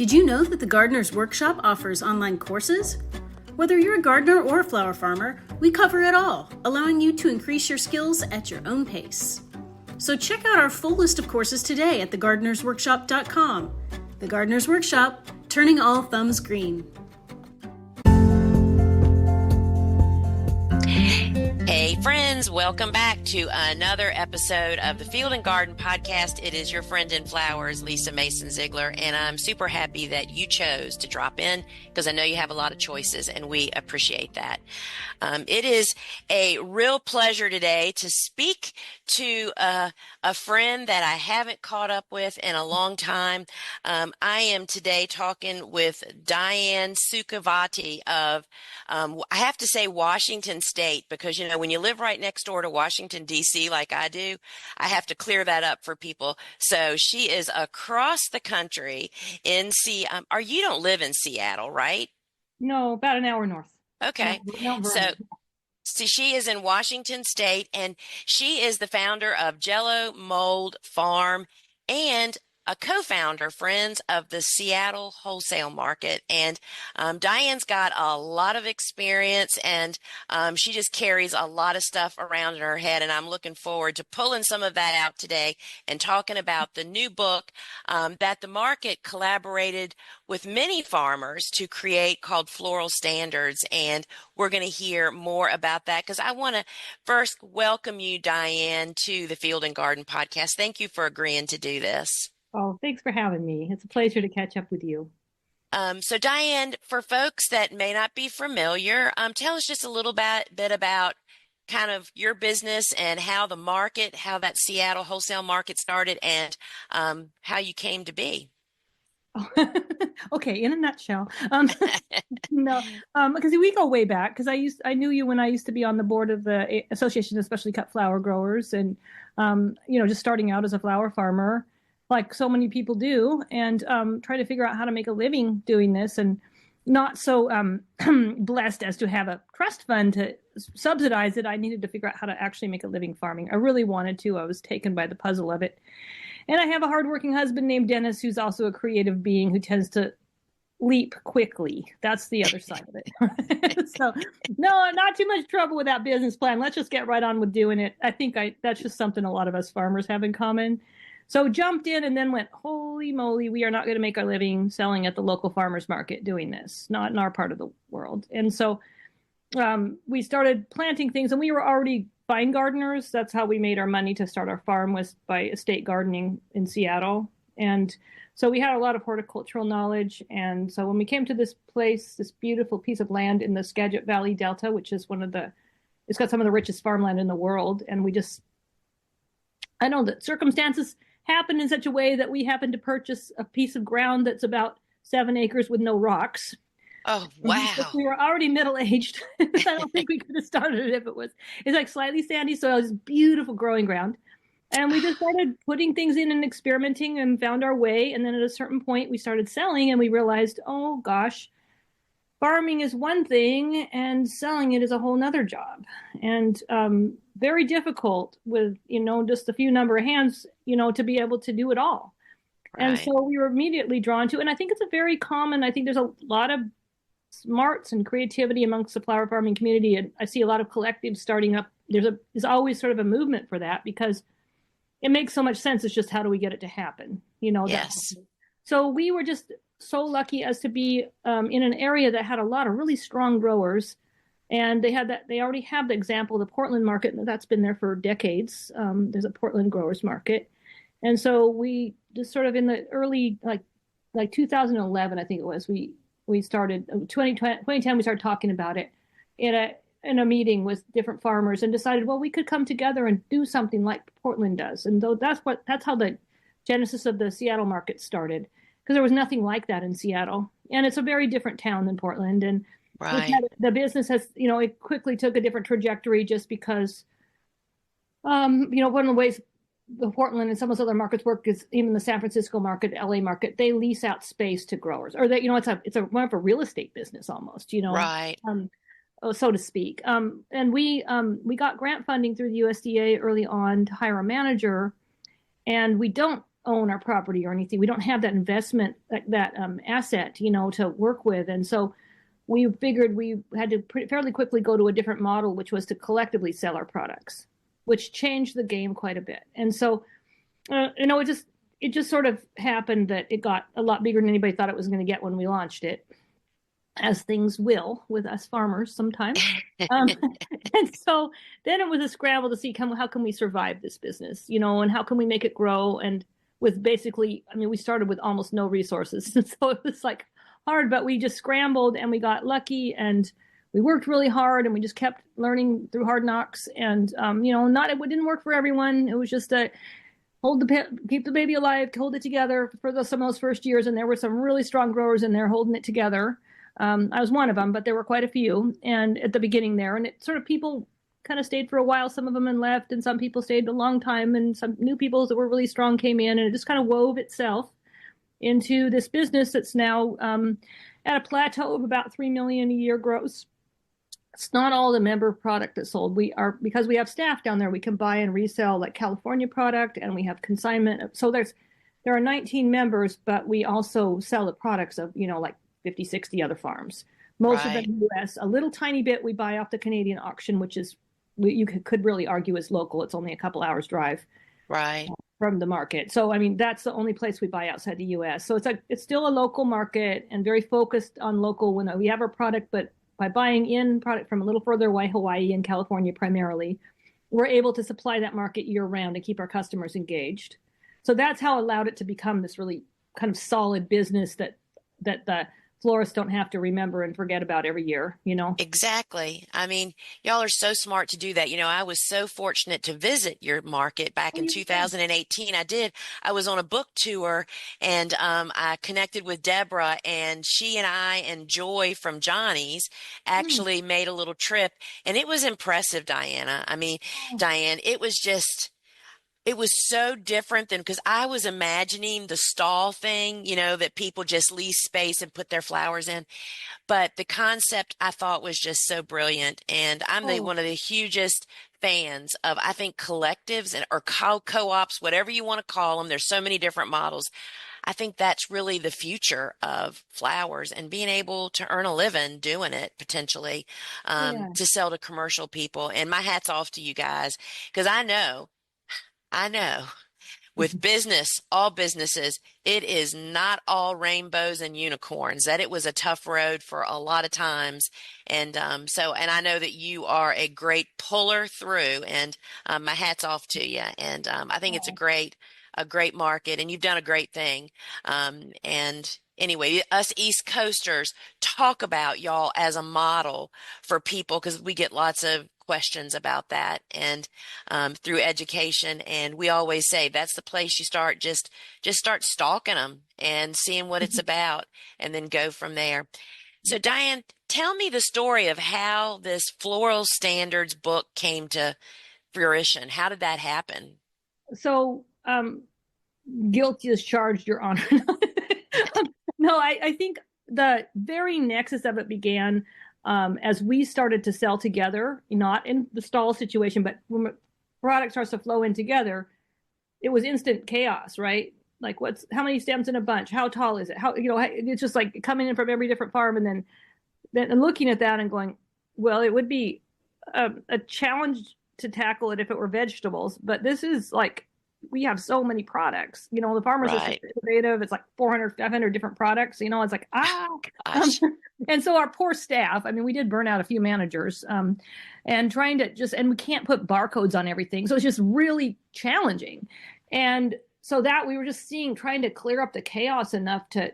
Did you know that the Gardener's Workshop offers online courses? Whether you're a gardener or a flower farmer, we cover it all, allowing you to increase your skills at your own pace. So check out our full list of courses today at thegardenersworkshop.com. The Gardener's Workshop, turning all thumbs green. Hey friends, welcome back to another episode of the Field and Garden Podcast. It is your friend in flowers, Lisa Mason Ziegler, and I'm super happy that you chose to drop in because I know you have a lot of choices and we appreciate that. It is a real pleasure today to speak to a friend that I haven't caught up with in a long time. I am today talking with Diane Szukovathy of, I have to say Washington State, because, you know, when you live right next door to Washington, D.C., like I do, I have to clear that up for people. So she is across the country in you don't live in Seattle, right? No, about an hour north. Okay. So she is in Washington State, and she is the founder of Jello Mold Farm and a co-founder, friends, of the Seattle Wholesale Market. And Diane's got a lot of experience, and she just carries a lot of stuff around in her head. And I'm looking forward to pulling some of that out today and talking about the new book that the market collaborated with many farmers to create, called Floral Standards. And we're going to hear more about that, because I want to first welcome you, Diane, to the Field and Garden Podcast. Thank you for agreeing to do this. Oh, thanks for having me. It's a pleasure to catch up with you. So Diane, for folks that may not be familiar, tell us just a little bit about kind of your business and how that Seattle wholesale market started, and how you came to be. Okay, in a nutshell. Because we go way back, because I knew you when I used to be on the board of the Association of Specialty Cut Flower Growers, and just starting out as a flower farmer, like so many people do, and try to figure out how to make a living doing this, and not so blessed as to have a trust fund to subsidize it. I needed to figure out how to actually make a living farming. I really wanted to. I was taken by the puzzle of it. And I have a hardworking husband named Dennis, who's also a creative being who tends to leap quickly. That's the other side of it. So, no, not too much trouble with that business plan. Let's just get right on with doing it. I think that's just something a lot of us farmers have in common. So jumped in and then went, holy moly, we are not going to make our living selling at the local farmers market doing this, not in our part of the world. And so we started planting things, and we were already vine gardeners. That's how we made our money to start our farm, was by estate gardening in Seattle. And so we had a lot of horticultural knowledge. And so when we came to this place, this beautiful piece of land in the Skagit Valley Delta, which is it's got some of the richest farmland in the world. And I know that circumstances happened in such a way that we happened to purchase a piece of ground that's about 7 acres with no rocks. Oh, wow. We were already middle-aged. I don't think we could have started it if it's like slightly sandy soil, it's beautiful growing ground. And we just started putting things in and experimenting and found our way. And then at a certain point we started selling, and we realized, oh gosh, farming is one thing and selling it is a whole nother job. And very difficult with, just a few number of hands, to be able to do it all. Right. And so we were immediately drawn to, and I think it's I think there's a lot of smarts and creativity amongst the flower farming community. And I see a lot of collectives starting up. There's always sort of a movement for that, because it makes so much sense. It's just, how do we get it to happen? Yes. So we were just so lucky as to be in an area that had a lot of really strong growers. And they already have the example of the Portland market, and that's been there for decades. There's a Portland growers market. And so we just sort of in the early, like 2011, I think it was, we started, 2010, we started talking about it in a meeting with different farmers, and decided, well, we could come together and do something like Portland does. And that's how the genesis of the Seattle market started, because there was nothing like that in Seattle. And it's a very different town than Portland. And right. The business has, it quickly took a different trajectory, just because, one of the ways the Portland and some of those other markets work is, even the San Francisco market, the LA market, they lease out space to growers, or that, it's a more of a real estate business almost, Right. So to speak. And we got grant funding through the USDA early on to hire a manager, and we don't own our property or anything. We don't have that investment, that asset, to work with. And so we figured we had to fairly quickly go to a different model, which was to collectively sell our products, which changed the game quite a bit. And so, it just sort of happened that it got a lot bigger than anybody thought it was going to get when we launched it, as things will with us farmers sometimes. And so then it was a scramble to see how can we survive this business, and how can we make it grow. And with basically, we started with almost no resources. So it was like hard, but we just scrambled and we got lucky and we worked really hard and we just kept learning through hard knocks. And, it didn't work for everyone. It was just keep the baby alive, hold it together for some of those first years. And there were some really strong growers in there holding it together. I was one of them, but there were quite a few. And at the beginning there, and it sort of people kind of stayed for a while, some of them and left, and some people stayed a long time, and some new people that were really strong came in, and it just kind of wove itself into this business that's now at a plateau of about 3 million a year gross. It's not all the member product that's sold. Because we have staff down there, we can buy and resell like California product, and we have consignment. So there are 19 members, but we also sell the products of, like 50, 60 other farms. Most of them in the U.S. A little tiny bit we buy off the Canadian auction, which is, you could really argue is local. It's only a couple hours drive from the market. So, that's the only place we buy outside the U.S. So it's still a local market and very focused on local when we have our product, but by buying in product from a little further away, Hawaii and California primarily, we're able to supply that market year round and keep our customers engaged. So that's how it allowed it to become this really kind of solid business that the florists don't have to remember and forget about every year, Exactly. Y'all are so smart to do that. I was so fortunate to visit your market back in 2018. I was on a book tour, and I connected with Deborah, and she and I and Joy from Johnny's actually made a little trip, and it was impressive, Diana. Diane, it was so different than, because I was imagining the stall thing, that people just lease space and put their flowers in. But the concept I thought was just so brilliant. And I'm one of the hugest fans of, I think, collectives or co-ops, whatever you want to call them. There's so many different models. I think that's really the future of flowers and being able to earn a living doing it potentially, to sell to commercial people. And my hat's off to you guys, because I know with all businesses, it is not all rainbows and unicorns, that it was a tough road for a lot of times. And and I know that you are a great puller through, and my hat's off to you. And I think it's a great market, and you've done a great thing. And anyway, us East Coasters talk about y'all as a model for people, because we get lots of questions about that, and through education. And we always say that's the place you start. Just start stalking them and seeing what it's about, and then go from there. So Diane, tell me the story of how this Floral Standards book came to fruition. How did that happen? So guilty as charged, Your Honor. No, I think the very nexus of it began as we started to sell together, not in the stall situation, but when product starts to flow in together, it was instant chaos, right? Like, how many stems in a bunch? How tall is it? It's just like coming in from every different farm, and then looking at that and going, well, it would be a challenge to tackle it if it were vegetables, but this is like, we have so many products, the farmers are so innovative. It's like 400, 500 different products, it's like, and so our poor staff, we did burn out a few managers, and trying to and we can't put barcodes on everything. So it's just really challenging. And so that we were just trying to clear up the chaos enough to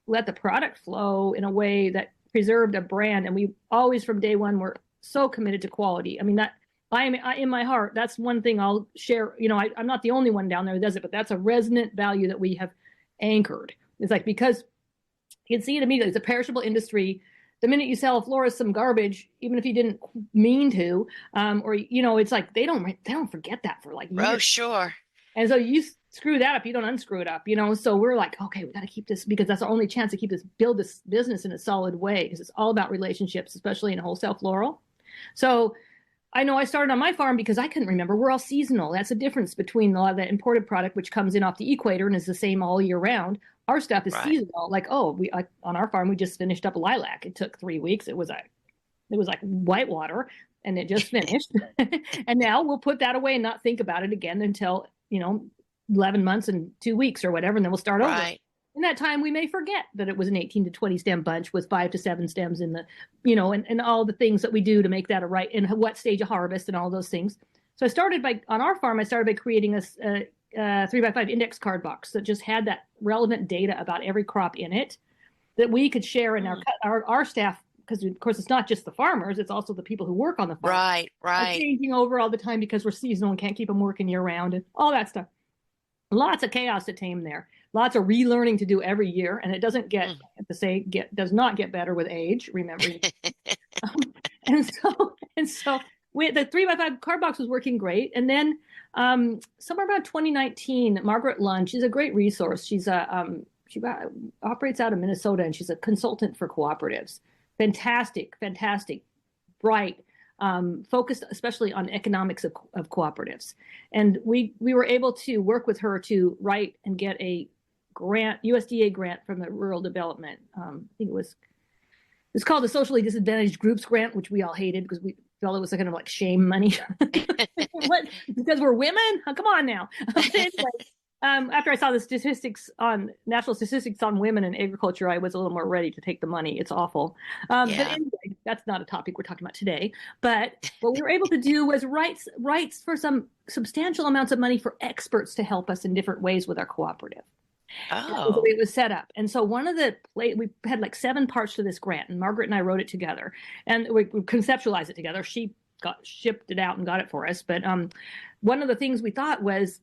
let the product flow in a way that preserved a brand. And we always, from day one, were so committed to quality. That in my heart, that's one thing I'll share. I'm not the only one down there who does it, but that's a resonant value that we have anchored. It's like, because you can see it immediately. It's a perishable industry. The minute you sell a florist some garbage, even if you didn't mean to, it's like they don't forget that for like years. Oh, sure. And so you screw that up, you don't unscrew it up, So we're like, okay, we got to keep this, because that's the only chance to build this business in a solid way, because it's all about relationships, especially in wholesale floral. So I know I started on my farm because I couldn't remember. We're all seasonal. That's the difference between a lot of the imported product, which comes in off the equator and is the same all year round. Our stuff is Right. seasonal. Like, oh, on our farm we just finished up lilac. It took 3 weeks. It was like whitewater, and it just finished. And now we'll put that away and not think about it again until 11 months and 2 weeks or whatever, and then we'll start over. Right. In that time, we may forget that it was an 18 to 20 stem bunch with 5 to 7 stems in the, and all the things that we do to make that a right, and what stage of harvest and all those things. So on our farm, I started by creating a 3x5 index card box that just had that relevant data about every crop in it that we could share in our staff, because of course it's not just the farmers, it's also the people who work on the farm. Right. Right. Changing over all the time because we're seasonal and can't keep them working year round and all that stuff. Lots of chaos to tame there. Lots of relearning to do every year, and it doesn't does not get better with age. Remember, and so the 3x5 card box was working great, and then somewhere around 2019, Margaret Lund, she's a great resource. She operates out of Minnesota, and she's a consultant for cooperatives. Fantastic, bright. Focused especially on economics of cooperatives. And we were able to work with her to write and get a grant, USDA grant from the Rural Development. I think it's called the Socially Disadvantaged Groups Grant, which we all hated because we felt it was kind of like shame money. What? Because we're women? Oh, come on now. Anyway, after I saw the national statistics on women in agriculture, I was a little more ready to take the money. It's awful. But anyway, that's not a topic we're talking about today. But what we were able to do was rights for some substantial amounts of money for experts to help us in different ways with our cooperative. Oh. The way it was set up. And so we had like 7 parts to this grant, and Margaret and I wrote it together, and we conceptualized it together. She shipped it out and got it for us. But one of the things we thought was,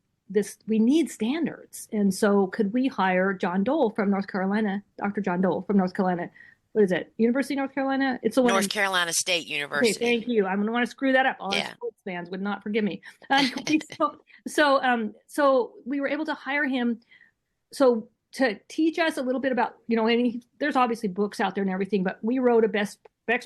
we need standards. And so could we hire John Dole from North Carolina, Dr. John Dole from North Carolina? What is it? University of North Carolina? It's the one North Carolina State University. Okay, thank you. I'm going to want to screw that up. All our sports fans would not forgive me. So we were able to hire him to teach us a little bit about, there's obviously books out there and everything, but we wrote a best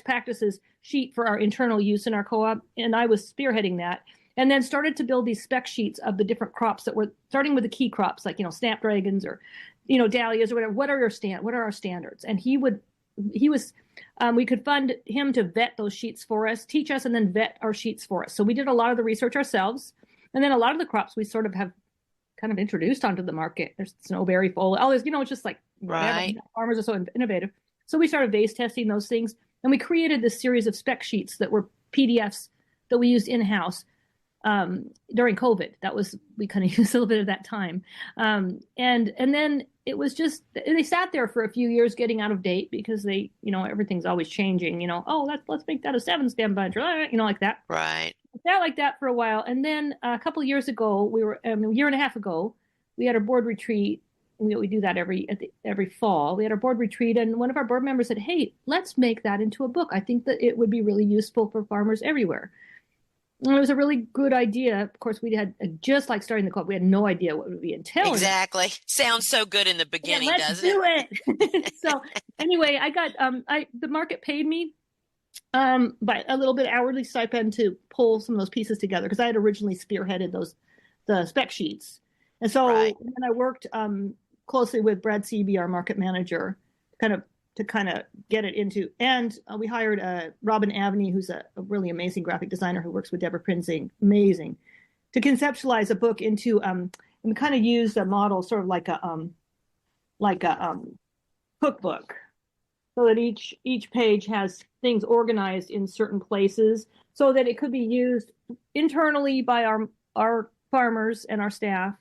practices sheet for our internal use in our co-op, and I was spearheading that. And then started to build these spec sheets of the different crops that were starting with the key crops, like, snapdragons or, dahlias or whatever. What are our standards? And we could fund him to vet those sheets for us, teach us, and then vet our sheets for us. So we did a lot of the research ourselves. And then a lot of the crops we sort of have kind of introduced onto the market. There's snowberry, foliage, all this, it's just like, right. Farmers are so innovative. So we started vase testing those things. And we created this series of spec sheets that were PDFs that we used in-house. During COVID, we kind of used a little bit of that time. And then it was just, they sat there for a few years getting out of date because everything's always changing, let's make that a 7 stem bunch, or, like that. Right. That like that for a while. And then a couple of years ago, a year and a half ago, we had our board retreat. We do that every fall. We had our board retreat, and one of our board members said, "Hey, let's make that into a book. I think that it would be really useful for farmers everywhere." And it was a really good idea. Of course, we had just like starting the co-op. We had no idea what it would be until exactly. Sounds so good in the beginning, doesn't it? Let's do it. So anyway, I got the market paid me by a little bit hourly stipend to pull some of those pieces together because I had originally spearheaded the spec sheets, and so then I worked closely with Brad Seeby, our market manager, to kind of get it into, and we hired Robin Avney, who's a really amazing graphic designer who works with Deborah Prinzing, amazing, to conceptualize a book into, and we kind of used a model sort of like a cookbook, so that each page has things organized in certain places so that it could be used internally by our farmers and our staff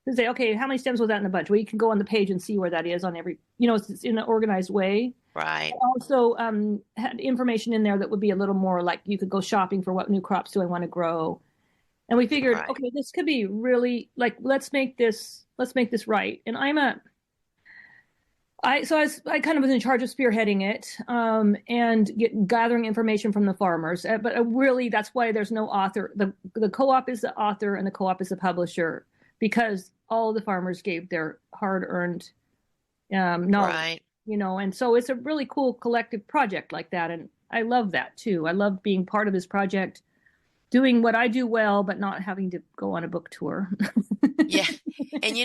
to say, okay, how many stems was that in the bunch? Well, you can go on the page and see where that is on every, it's in an organized way. Right. Also had information in there that would be a little more like you could go shopping for what new crops do I want to grow. And we figured, okay, this could be really like, let's make this right. And I kind of was in charge of spearheading it and gathering information from the farmers. But really, that's why there's no author. The co-op is the author and the co-op is the publisher, because all the farmers gave their hard-earned knowledge. Right. And so it's a really cool collective project like that. And I love that too. I love being part of this project. doing what I do well, but not having to go on a book tour. Yeah. And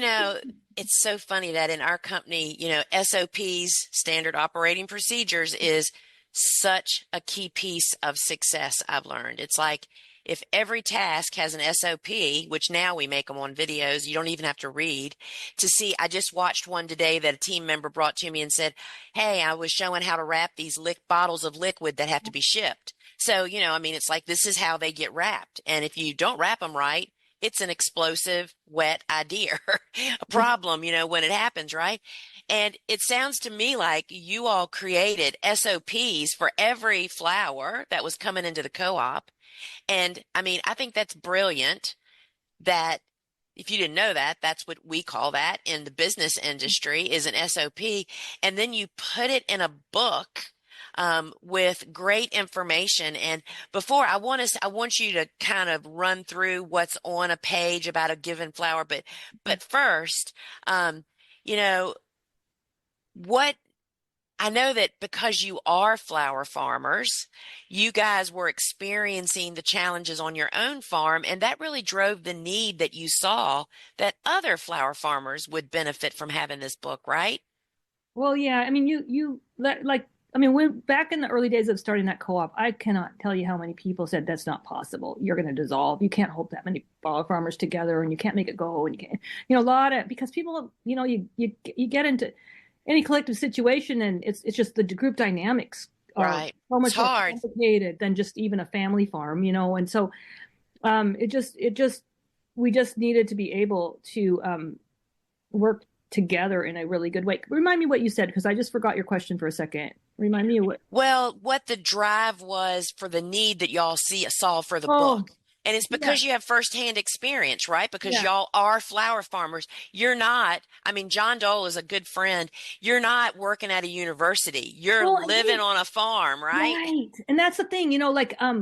it's so funny that in our company, SOPs, standard operating procedures, is such a key piece of success, I've learned. It's like if every task has an SOP, which now we make them on videos, you don't even have to read to see. I just watched one today that a team member brought to me and said, "Hey, I was showing how to wrap these bottles of liquid that have to be shipped." So, it's like this is how they get wrapped. And if you don't wrap them right, it's an explosive, wet idea, a problem, when it happens, right? And it sounds to me like you all created SOPs for every flower that was coming into the co-op. And I think that's brilliant that if you didn't know that, that's what we call that in the business industry is an SOP. And then you put it in a book with great information. And before I want you to kind of run through what's on a page about a given flower. But first, what I know that because you are flower farmers, you guys were experiencing the challenges on your own farm, and that really drove the need that you saw that other flower farmers would benefit from having this book, right? Well, yeah. When back in the early days of starting that co-op, I cannot tell you how many people said that's not possible. You're going to dissolve. You can't hold that many flower farmers together, and you can't make it go. And you can't, a lot of because people, you get into any collective situation, and it's just the group dynamics are right. so much it's more hard. complicated than just even a family farm, and so we just needed to be able to work together in a really good way. Remind me what you said, because I just forgot your question for a second. Remind me what the drive was for the need that y'all saw for the book. And it's because you have firsthand experience, right? Because y'all are flower farmers. You're not, John Dole is a good friend. You're not working at a university. You're living on a farm, right? Right. And that's the thing,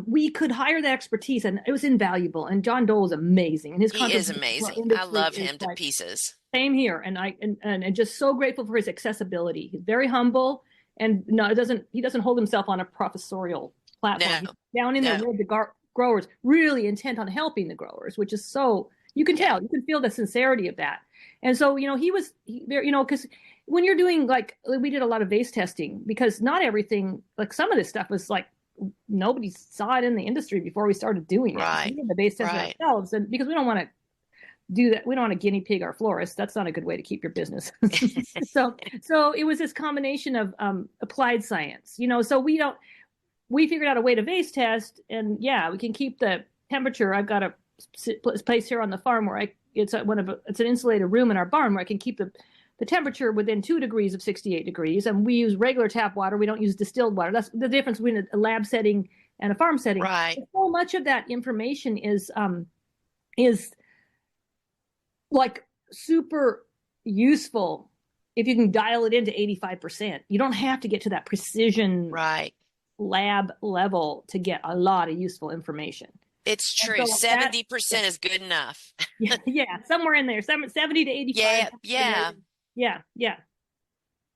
we could hire the expertise, and it was invaluable. And John Dole is amazing. And he is amazing. I love him to pieces. Same here. And just so grateful for his accessibility. He's very humble, and he doesn't hold himself on a professorial platform. No. He's down in there with the growers, really intent on helping the growers, which is so, you can tell, you can feel the sincerity of that. And so, because when you're doing, we did a lot of vase testing, because not everything, some of this stuff was nobody saw it in the industry before we started doing it. Right. We did the vase testing ourselves, and because we don't want to do that, we don't want to guinea pig our florists. That's not a good way to keep your business. So it was this combination of applied science, so we figured out a way to vase test, and we can keep the temperature. I've got a place here on the farm where it's an insulated room in our barn where I can keep the temperature within 2 degrees of 68 degrees. And we use regular tap water. We don't use distilled water. That's the difference between a lab setting and a farm setting. Right. So much of that information is super useful if you can dial it into 85%. You don't have to get to that precision lab level to get a lot of useful information. It's true. 70% is good enough. Somewhere in there, 70 to 85. Yeah.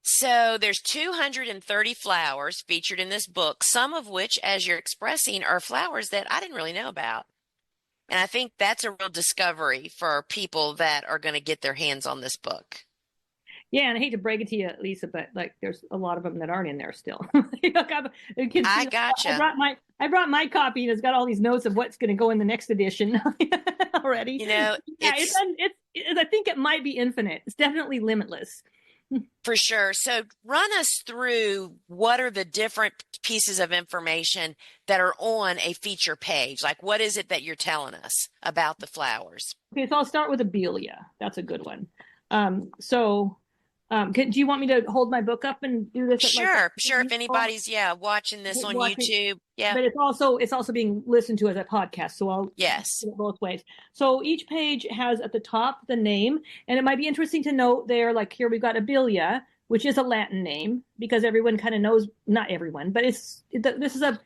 So there's 230 flowers featured in this book, some of which, as you're expressing, are flowers that I didn't really know about. And I think that's a real discovery for people that are going to get their hands on this book. Yeah, and I hate to break it to you, Lisa, but there's a lot of them that aren't in there still. I gotcha. I brought my copy, and it's got all these notes of what's going to go in the next edition already. I think it might be infinite. It's definitely limitless. For sure. So run us through what are the different pieces of information that are on a feature page? What is it that you're telling us about the flowers? Okay, so I'll start with Abelia. That's a good one. Do you want me to hold my book up and do this? Sure. If anybody's watching this on YouTube, But it's also being listened to as a podcast, so I'll do it both ways. So each page has at the top the name, and it might be interesting to note there. Here we've got Abelia, which is a Latin name, because everyone kind of knows, not everyone, but Abelia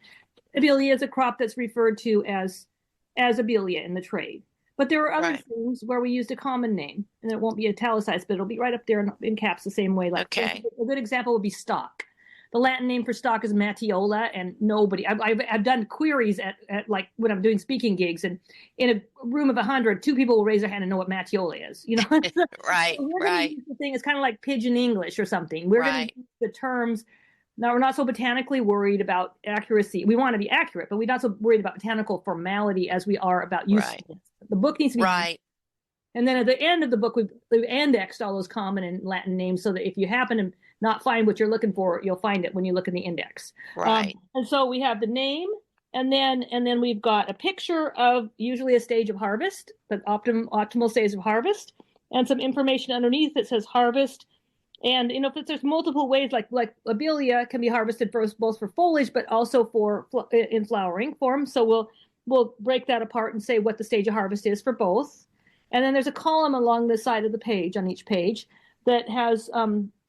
is a crop that's referred to as Abelia in the trade. But there are other things where we used a common name, and it won't be italicized, but it'll be right up there in caps the same way. A good example would be stock. the Latin name for stock is Matiola, and nobody, I've done queries at like when I'm doing speaking gigs, and in a room of 100, 2 people will raise their hand and know what Matiola is, you know. Right, So we're going right, to use the thing, it's kind of like pidgin English or something. We're going right, to use the terms. Now, we're not so botanically worried about accuracy. We want to be accurate, but we're not so worried about botanical formality as we are about right, usefulness. The book needs to be, right, and then at the end of the book, we've indexed all those common and Latin names so that if you happen to not find what you're looking for, you'll find it when you look in the index. right, And so we have the name, and then we've got a picture of usually a stage of harvest, the optimal stage of harvest, and some information underneath that says harvest. And you know, if there's multiple ways, like lobelia can be harvested both for foliage, but also for in flowering form. So we'll break that apart and say what the stage of harvest is for both. And then there's a column along the side of the page on each page that has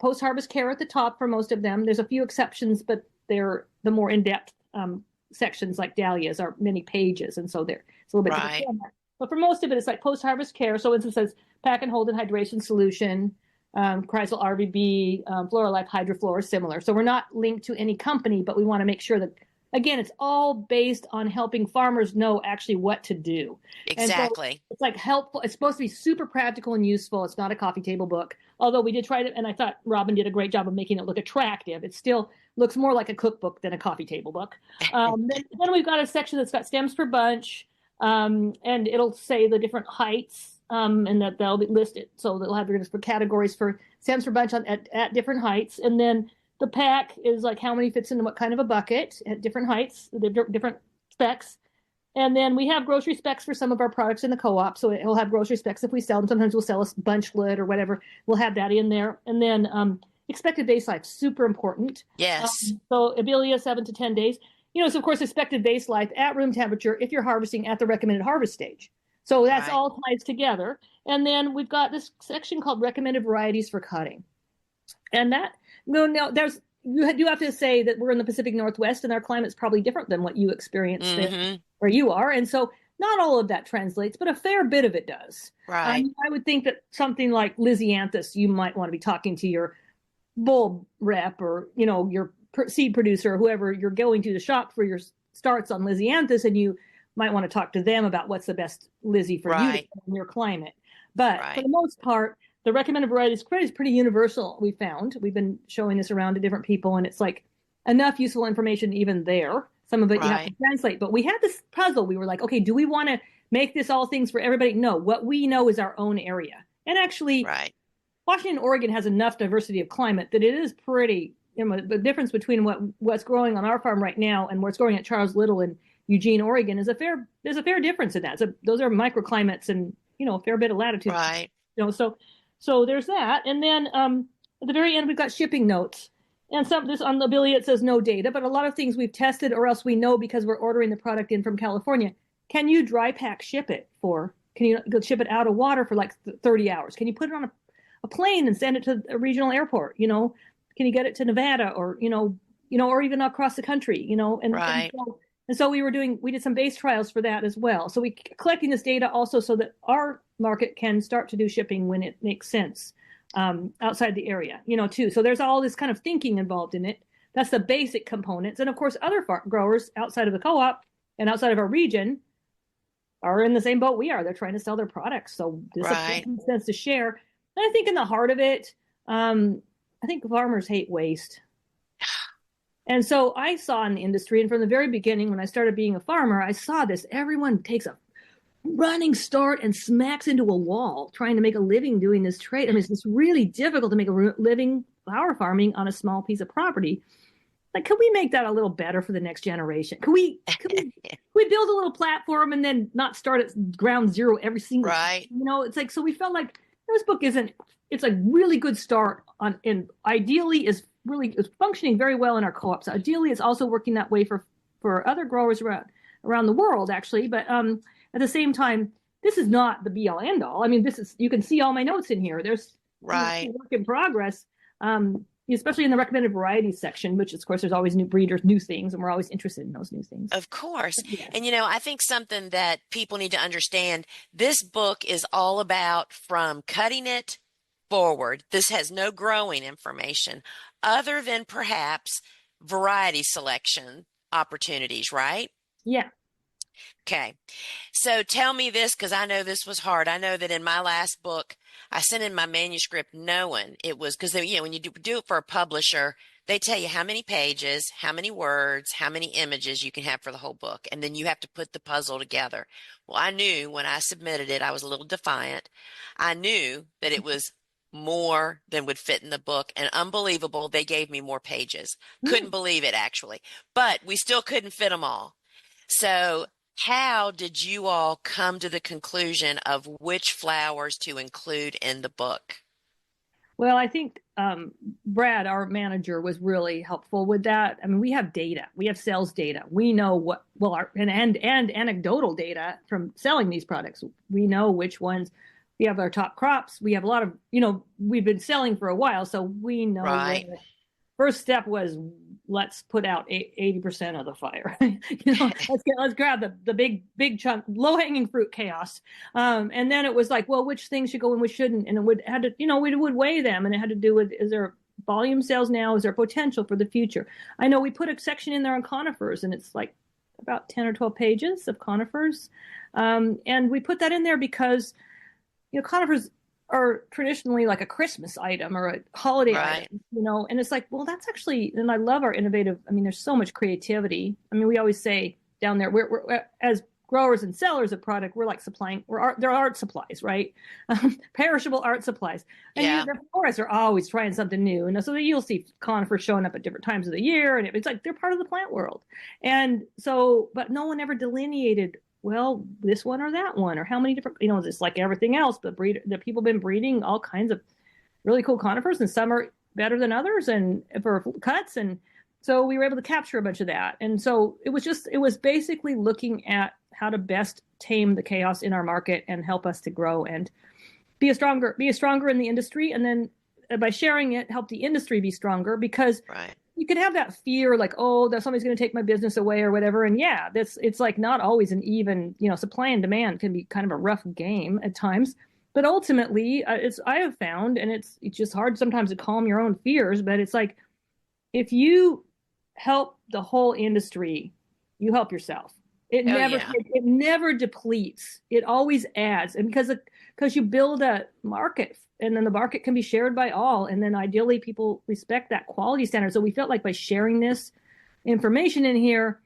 post-harvest care at the top for most of them. There's a few exceptions, but they're the more in-depth sections, like dahlias are many pages, and so it's a little bit right, different. But for most of it, it's like post-harvest care. So it says pack and hold in hydration solution, Chrysal RVB, Floral Life Hydroflora, similar. So we're not linked to any company, but we want to make sure that, again, it's all based on helping farmers know actually what to do. exactly. And so it's like helpful. It's supposed to be super practical and useful. It's not a coffee table book, although we did try to, and I thought Robin did a great job of making it look attractive. It still looks more like a cookbook than a coffee table book. Then we've got a section that's got stems per bunch, and it'll say the different heights, and that they'll be listed. So they'll have for categories for stems per bunch at different heights. And then the pack is like how many fits into what kind of a bucket at different heights, different specs. And then we have grocery specs for some of our products in the co-op. So it'll have grocery specs if we sell them. Sometimes we'll sell a bunchlet or whatever. We'll have that in there. And then expected base life, super important. Yes. So Abelia, 7 to 10 days. You know, so of course, expected base life at room temperature if you're harvesting at the recommended harvest stage. So that's Right. all ties together. And then we've got this section called recommended varieties for cutting. And that, no, you do have to say that we're in the Pacific Northwest and our climate's probably different than what you experience there where you are. And so not all of that translates, but a fair bit of it does. Right. I would think that something like Lysianthus, you might want to be talking to your bulb rep or, you know, your seed producer or whoever you're going to shop for your starts on Lysianthus, and you might want to talk to them about what's the best Lizzie for you in your climate. But for the most part, the recommended varieties is pretty universal, we found. We've been showing this around to different people, and it's like enough useful information even there. Some of it you have to translate. But we had this puzzle. We were like, okay, do we want to make this all things for everybody? No, what we know is our own area. And actually, Washington and Oregon has enough diversity of climate that it is pretty, you know, the difference between what's growing on our farm right now and what's growing at Charles Little in Eugene, Oregon there's a fair difference in that. So those are microclimates and, you know, a fair bit of latitude. Right. You know, so there's that. And then at the very end, we've got shipping notes. And some this on Lobelia, it says no data, but a lot of things we've tested or else we know because we're ordering the product in from California. Can you dry pack ship it can you ship it out of water for like 30 hours? Can you put it on a plane and send it to a regional airport? You know, can you get it to Nevada or, you know, or even across the country, you know, and so we did some base trials for that as well. So we collecting this data also so that our market can start to do shipping when it makes sense outside the area, you know, too. So there's all this kind of thinking involved in it. That's the basic components. And of course, other growers outside of the co-op and outside of our region are in the same boat we are. They're trying to sell their products. So this makes sense to share. And I think in the heart of it, I think farmers hate waste. And so I saw in the industry, and from the very beginning, when I started being a farmer, I saw this. Everyone takes a running start and smacks into a wall trying to make a living doing this trade. I mean, it's just really difficult to make a living flower farming on a small piece of property. Like, could we make that a little better for the next generation? Could we build a little platform and then not start at ground zero every single time? You know, it's like, so we felt like this book it's a really good start on, and ideally is functioning very well in our co-ops. Ideally, it's also working that way for other growers around the world, actually. But at the same time, this is not the be all end all. I mean, you can see all my notes in here. There's work in progress, especially in the recommended varieties section, which of course there's always new breeders, new things, and we're always interested in those new things. Of course. Yes. And, you know, I think something that people need to understand, this book is all about from cutting it forward. This has no growing information other than perhaps variety selection opportunities, right? Yeah. Okay. So tell me this, because I know this was hard. I know that in my last book, I sent in my manuscript knowing it was because, when you do it for a publisher, they tell you how many pages, how many words, how many images you can have for the whole book. And then you have to put the puzzle together. Well, I knew when I submitted it, I was a little defiant. I knew that it was more than would fit in the book, and unbelievable, they gave me more pages. Couldn't believe it, actually. But we still couldn't fit them all. So how did you all come to the conclusion of which flowers to include in the book? Well, I think Brad, our manager, was really helpful with that. I mean, we have data, we have sales data. We know what, well, and anecdotal data from selling these products. We know which ones. We have our top crops. We have a lot of, we've been selling for a while, so we know. Right. First step was let's put out 80% of the fire. Let's grab the big chunk, low hanging fruit chaos. And then it was like, well, which things should go and which shouldn't, and we would weigh them, and it had to do with, is there volume sales now? Is there potential for the future? I know we put a section in there on conifers, and it's like about 10 or 12 pages of conifers, and we put that in there because conifers are traditionally like a Christmas item or a holiday item, and it's like, well, that's actually, and I love our innovative, I mean, there's so much creativity. I mean, we always say down there, we're as growers and sellers of product, we're like supplying, they're art supplies, right? Perishable art supplies. And the florists are always trying something new. And so you'll see conifers showing up at different times of the year, and it's like, they're part of the plant world. And so, but no one ever delineated, well, this one or that one, or how many different, just like everything else, the people have been breeding all kinds of really cool conifers, and some are better than others, and for cuts. And so we were able to capture a bunch of that. And so it was basically looking at how to best tame the chaos in our market and help us to grow and be stronger in the industry. And then by sharing it, help the industry be stronger, because you could have that fear, like, oh, that somebody's going to take my business away or whatever. And it's like not always an even, supply and demand can be kind of a rough game at times. But ultimately, I have found, and it's just hard sometimes to calm your own fears, but it's like, if you help the whole industry, you help yourself. It never depletes. It always adds. And because you build a market, and then the market can be shared by all. And then ideally people respect that quality standard. So we felt like by sharing this information in here,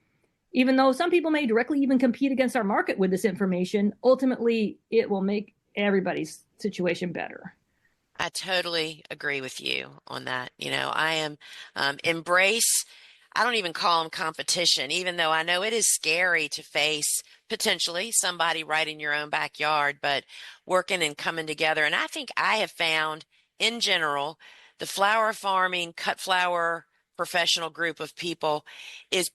even though some people may directly even compete against our market with this information, ultimately it will make everybody's situation better. I totally agree with you on that. I am embrace, I don't even call them competition, even though I know it is scary to face potentially somebody right in your own backyard, but working and coming together. And I think I have found, in general, the flower farming, cut flower professional group of people is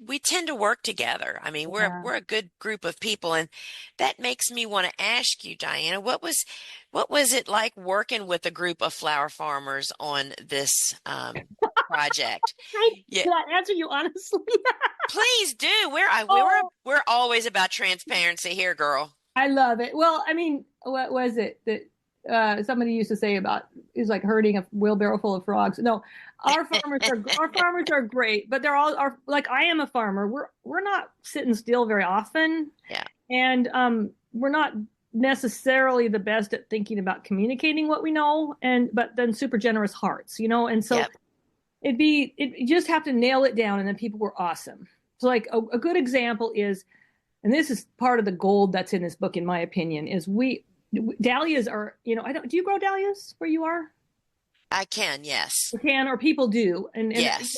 we tend to work together. I mean, we're a good group of people, and that makes me want to ask you, Diana, what was it like working with a group of flower farmers on this project? Can I answer you honestly? Please do. We're always about transparency here, girl. I love it. Well, I mean, what was it that somebody used to say about is like herding a wheelbarrow full of frogs? No, our farmers are great, but they're all like, I am a farmer. We're not sitting still very often. Yeah. And we're not necessarily the best at thinking about communicating what we know, but then super generous hearts, and so you just have to nail it down, and then people were awesome. So like a good example is, and this is part of the gold that's in this book, in my opinion, is dahlias are, do you grow dahlias where you are? I can, yes. You can, or people do. And yes.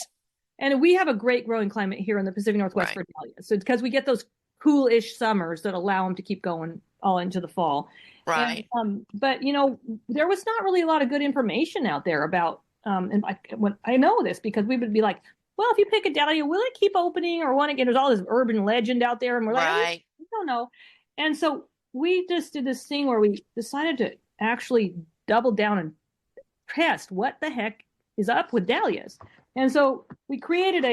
And we have a great growing climate here in the Pacific Northwest for dahlias. So because we get those cool-ish summers that allow them to keep going all into the fall. Right. And, but, there was not really a lot of good information out there about, and I know this because we would be like, well, if you pick a dahlia, will it keep opening or won't it? There's all this urban legend out there, and we're like, we don't know. And so we just did this thing where we decided to actually double down and test what the heck is up with dahlias. And so we created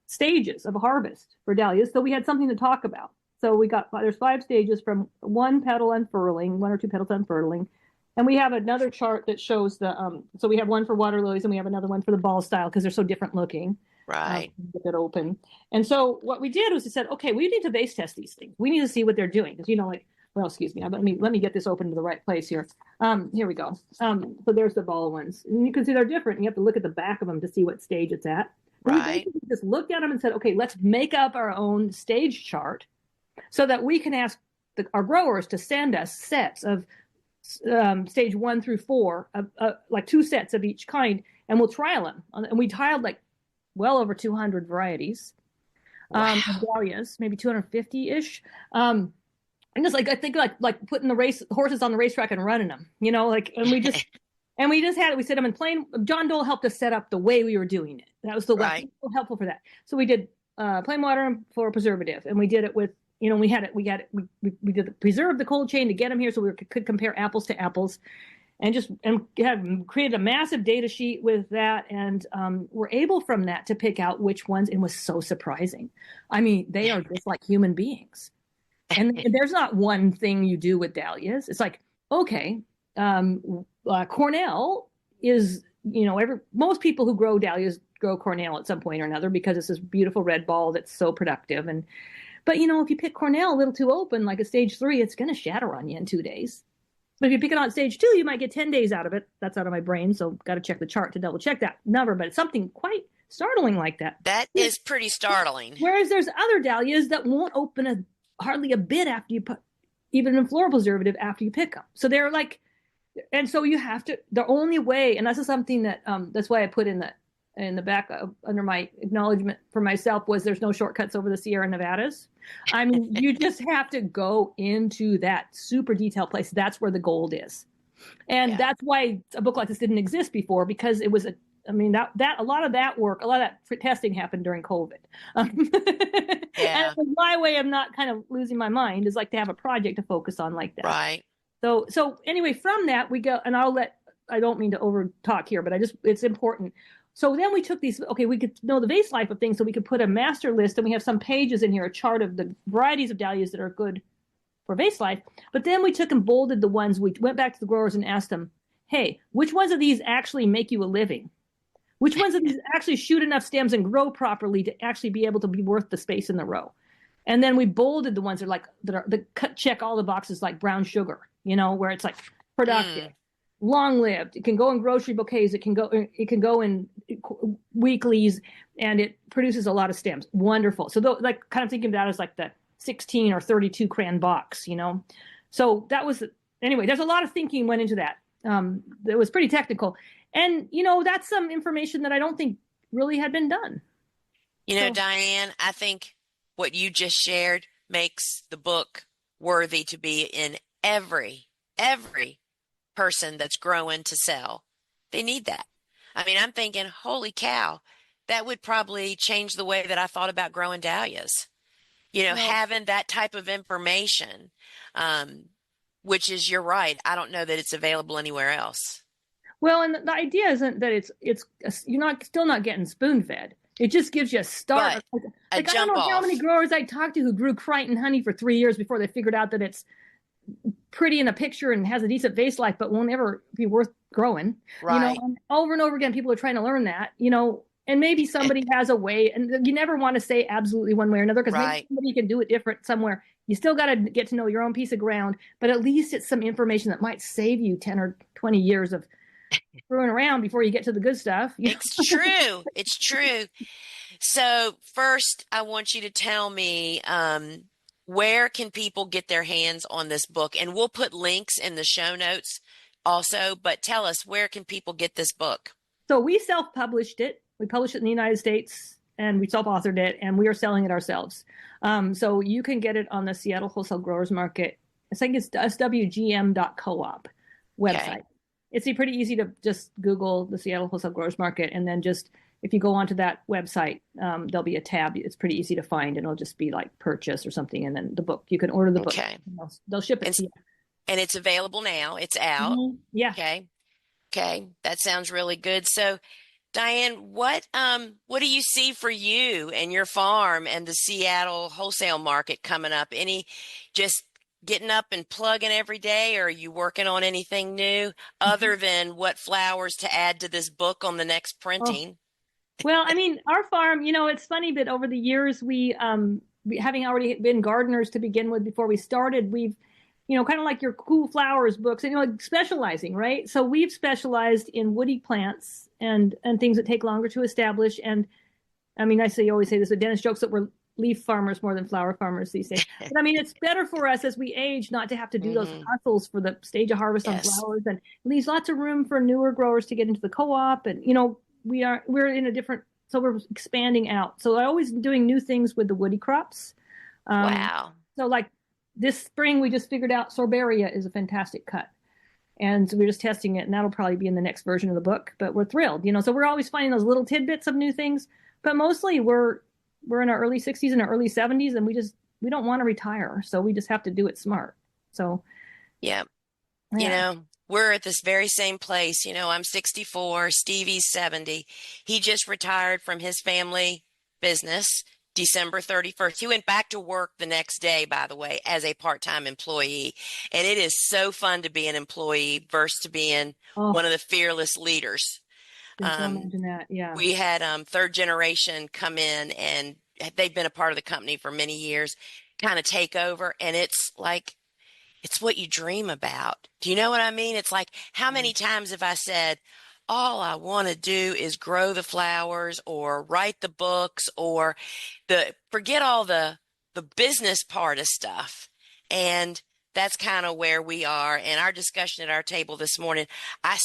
stages of harvest for dahlias, so we had something to talk about. So there's 5 stages from one petal unfurling, 1 or 2 petals unfurling. And we have another chart that shows so we have one for water lilies and we have another one for the ball style because they're so different looking. Right. With it open. And so what we did was we said, okay, we need to base test these things. We need to see what they're doing. Because, well, excuse me, let me get this open to the right place here. Here we go. So there's the ball ones. And you can see they're different. You have to look at the back of them to see what stage it's at. Right. We just looked at them and said, okay, let's make up our own stage chart so that we can ask our growers to send us sets of stage 1 through 4, like 2 sets of each kind, and we'll trial them. And we trialed like well over 200 varieties of dahlias, maybe 250-ish. And just I think putting the horses on the racetrack and running them, and we just we set them in plain. John Dole helped us set up the way we were doing it. That was so helpful for that. So we did plain water and floral preservative, and we did it with, we did preserve the cold chain to get them here so we could compare apples to apples. And created a massive data sheet with that, and we're able from that to pick out which ones. It was so surprising. I mean, they are just like human beings, and there's not one thing you do with dahlias. It's like, okay, Cornell is, most people who grow dahlias grow Cornell at some point or another because it's this beautiful red ball that's so productive. But if you pick Cornell a little too open, like a stage 3, it's going to shatter on you in 2 days. But if you pick it on stage 2, you might get 10 days out of it. That's out of my brain, so got to check the chart to double check that number. But it's something quite startling like that. That is pretty startling. Whereas there's other dahlias that won't open hardly a bit after you put, even in floral preservative, after you pick them. So they're like, and so you have to, the only way, and this is something that, that's why I put in the back under my acknowledgement for myself, was there's no shortcuts over the Sierra Nevadas. I mean, you just have to go into that super detailed place. That's where the gold is. And that's why a book like this didn't exist before, because it was that a lot of that work, a lot of that testing happened during COVID. And my way of not kind of losing my mind is like to have a project to focus on like that. Right. So anyway, from that we go, and I don't mean to over talk here, but it's important. So then we took these, we could know the vase life of things, so we could put a master list, and we have some pages in here, a chart of the varieties of dahlias that are good for vase life. But then we took and bolded the ones, we went back to the growers and asked them, hey, which ones of these actually make you a living? Which ones of these actually shoot enough stems and grow properly to actually be able to be worth the space in the row? And then we bolded the ones that check all the boxes, like brown sugar, where it's like productive. Long-lived. It can go in grocery bouquets. It can go in weeklies, and it produces a lot of stems. Wonderful. So kind of thinking of that as like the 16 or 32 cran box, So that was, anyway, there's a lot of thinking went into that. It was pretty technical. And, that's some information that I don't think really had been done. Diane, I think what you just shared makes the book worthy to be in every person that's growing to sell. They need that. I mean, I'm thinking, holy cow, that would probably change the way that I thought about growing dahlias. Having that type of information, which is, you're right, I don't know that it's available anywhere else. Well, and the idea isn't that you're still not getting spoon fed. It just gives you a start. I don't know how many growers I talked to who grew Crichton honey for 3 years before they figured out that it's pretty in a picture and has a decent vase life, but won't ever be worth growing. Right. And over and over again, people are trying to learn that, and maybe somebody has a way, and you never want to say absolutely one way or another, because maybe somebody can do it different somewhere. You still got to get to know your own piece of ground, but at least it's some information that might save you 10 or 20 years of screwing around before you get to the good stuff. It's true. It's true. So first, I want you to tell me, where can people get their hands on this book? And we'll put links in the show notes also, but tell us, where can people get this book? So we self-published it. We published it in the United States, and we self-authored it, and we are selling it ourselves. So you can get it on the Seattle Wholesale Growers Market. I think it's swgm.coop website. Okay. It's pretty easy to just Google the Seattle Wholesale Growers Market, and then just, if you go onto that website, there'll be a tab. It's pretty easy to find, and it'll just be like purchase or something. And then the book, you can order the book. Okay. They'll ship it to you. And it's available now. It's out. Mm-hmm. Yeah. Okay. That sounds really good. So Diane, what do you see for you and your farm and the Seattle wholesale market coming up? Any just getting up and plugging every day, or are you working on anything new other than what flowers to add to this book on the next Oh, printing? well, I mean, our farm, it's funny, but over the years, having already been gardeners to begin with before we started, we've, kind of like your cool flowers books, and like specializing, right? So we've specialized in woody plants and things that take longer to establish. And I mean, always say this, but Dennis jokes that we're leaf farmers more than flower farmers these days. But I mean, it's better for us as we age not to have to do those Hmm. hustles for the stage of harvest on Yes. flowers, and it leaves lots of room for newer growers to get into the co-op. And we're in a different, so we're expanding out. So I always doing new things with the woody crops. Um, Wow. so like this spring, we just figured out sorbaria is a fantastic cut. And so we're just testing it, and that'll probably be in the next version of the book. But we're thrilled, So we're always finding those little tidbits of new things. But mostly, we're in our early 60s and our early 70s, and we don't want to retire, so we just have to do it smart. So Yeah. yeah. We're at this very same place. I'm 64, Stevie's 70. He just retired from his family business December 31st. He went back to work the next day, by the way, as a part-time employee. And it is so fun to be an employee versus to being one Oh, of the fearless leaders. can so Um, imagine that. Yeah. we had third generation come in, and they've been a part of the company for many years, kind of take over. And it's like, it's what you dream about. Do you know what I mean? It's like, how many times have I said, all I want to do is grow the flowers or write the books or forget all the business part of stuff. And that's kind of where we are. And our discussion at our table this morning, I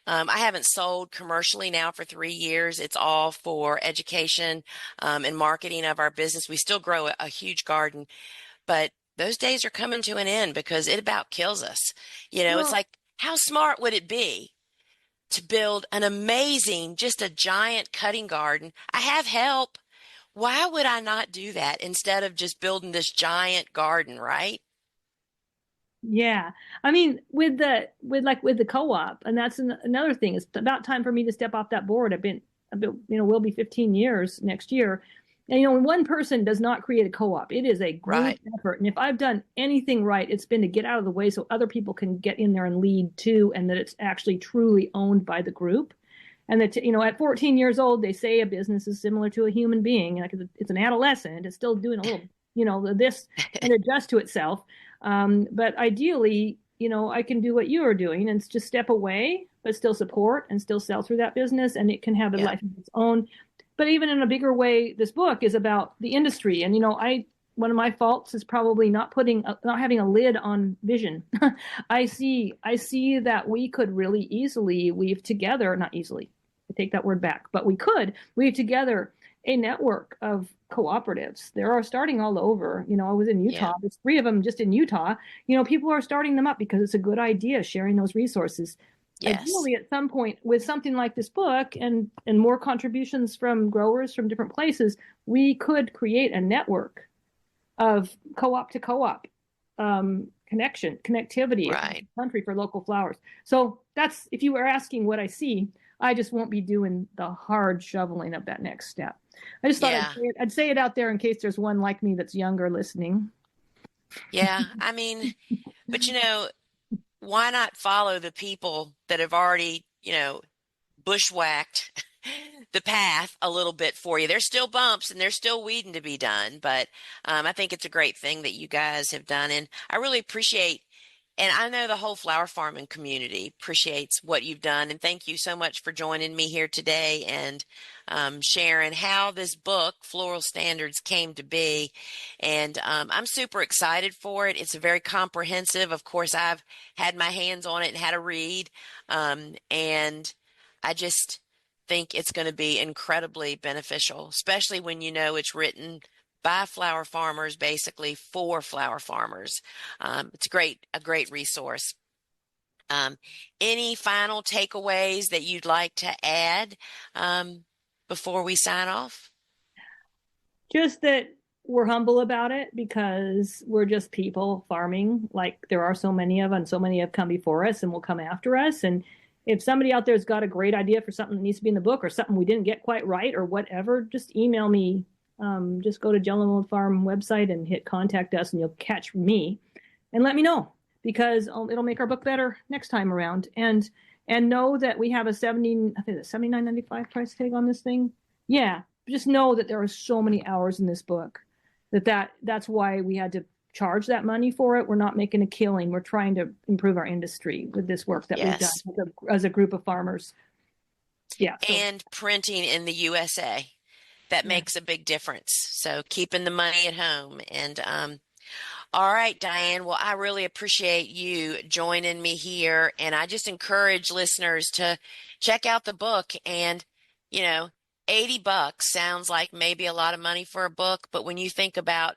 haven't sold commercially now for 3 years. It's all for education, and marketing of our business. We still grow a huge garden, but those days are coming to an end because it about kills us. It's Well, like, how smart would it be to build an amazing, just a giant cutting garden? I have help. Why would I not do that instead of just building this giant garden, right? yeah. I mean, with the co-op, and that's another thing. It's about time for me to step off that board. Will be 15 years next year. And when one person does not create a co-op, it is a group Right. effort. And if I've done anything right, it's been to get out of the way so other people can get in there and lead too, and that it's actually truly owned by the group. And that at 14 years old, they say a business is similar to a human being. Like it's an adolescent, it's still doing a little, this and adjust to itself. But ideally, I can do what you are doing and just step away, but still support and still sell through that business, and it can have a Yeah. life of its own. But even in a bigger way, this book is about the industry. And one of my faults is probably not having a lid on vision. I see that we could really easily weave together, not easily, I take that word back, but we could weave together a network of cooperatives. There are starting all over. I was in Yeah. Utah. There's 3 of them just in Utah. People are starting them up because it's a good idea, sharing those resources. Yes. Ideally, at some point, with something like this book and more contributions from growers from different places, we could create a network of co-op to co-op connectivity across Right. the country for local flowers. So that's, if you were asking what I see, I just won't be doing the hard shoveling of that next step. I just thought Yeah. I'd say it out there in case there's one like me that's younger listening. Yeah. I mean, but why not follow the people that have already, bushwhacked the path a little bit for you? There's still bumps and there's still weeding to be done, but I think it's a great thing that you guys have done. And I really appreciate, and I know the whole flower farming community appreciates what you've done. And thank you so much for joining me here today and sharing how this book, Floral Standards, came to be. And I'm super excited for it. It's a very comprehensive. Of course, I've had my hands on it and had a read. And I just think it's going to be incredibly beneficial, especially when it's written by flower farmers, basically for flower farmers. It's a great resource. Um, any final takeaways that you'd like to add before we sign off? Just that we're humble about it because we're just people farming, like there are so many of, and so many have come before us and will come after us. And if somebody out there's got a great idea for something that needs to be in the book or something we didn't get quite right or whatever, just email me. Just go to Jello Mold Farm website and hit contact us, and you'll catch me and let me know, because it'll make our book better next time around. And know that we have a $79.95 price tag on this thing. Yeah, just know that there are so many hours in this book that's why we had to charge that money for it. We're not making a killing. We're trying to improve our industry with this work that we've done as a group of farmers. Yeah. So. And printing in the USA. That makes a big difference. So keeping the money at home. And all right, Diane. Well, I really appreciate you joining me here. And I just encourage listeners to check out the book. And, $80 sounds like maybe a lot of money for a book. But when you think about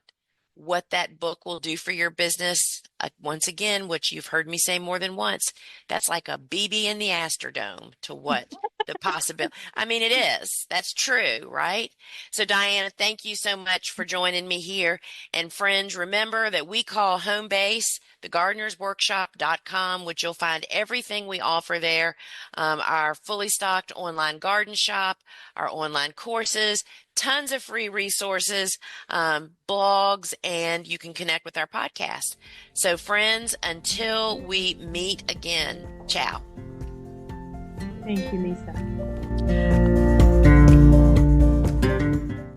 what that book will do for your business, once again, which you've heard me say more than once, that's like a BB in the Astrodome to what the possibility. I mean, it is. That's true, right? So, Diana, thank you so much for joining me here. And friends, remember that we call home base thegardenersworkshop.com, which you'll find everything we offer there. Our fully stocked online garden shop, our online courses, tons of free resources, blogs, and you can connect with our podcast. So friends, until we meet again, ciao. Thank you, Lisa.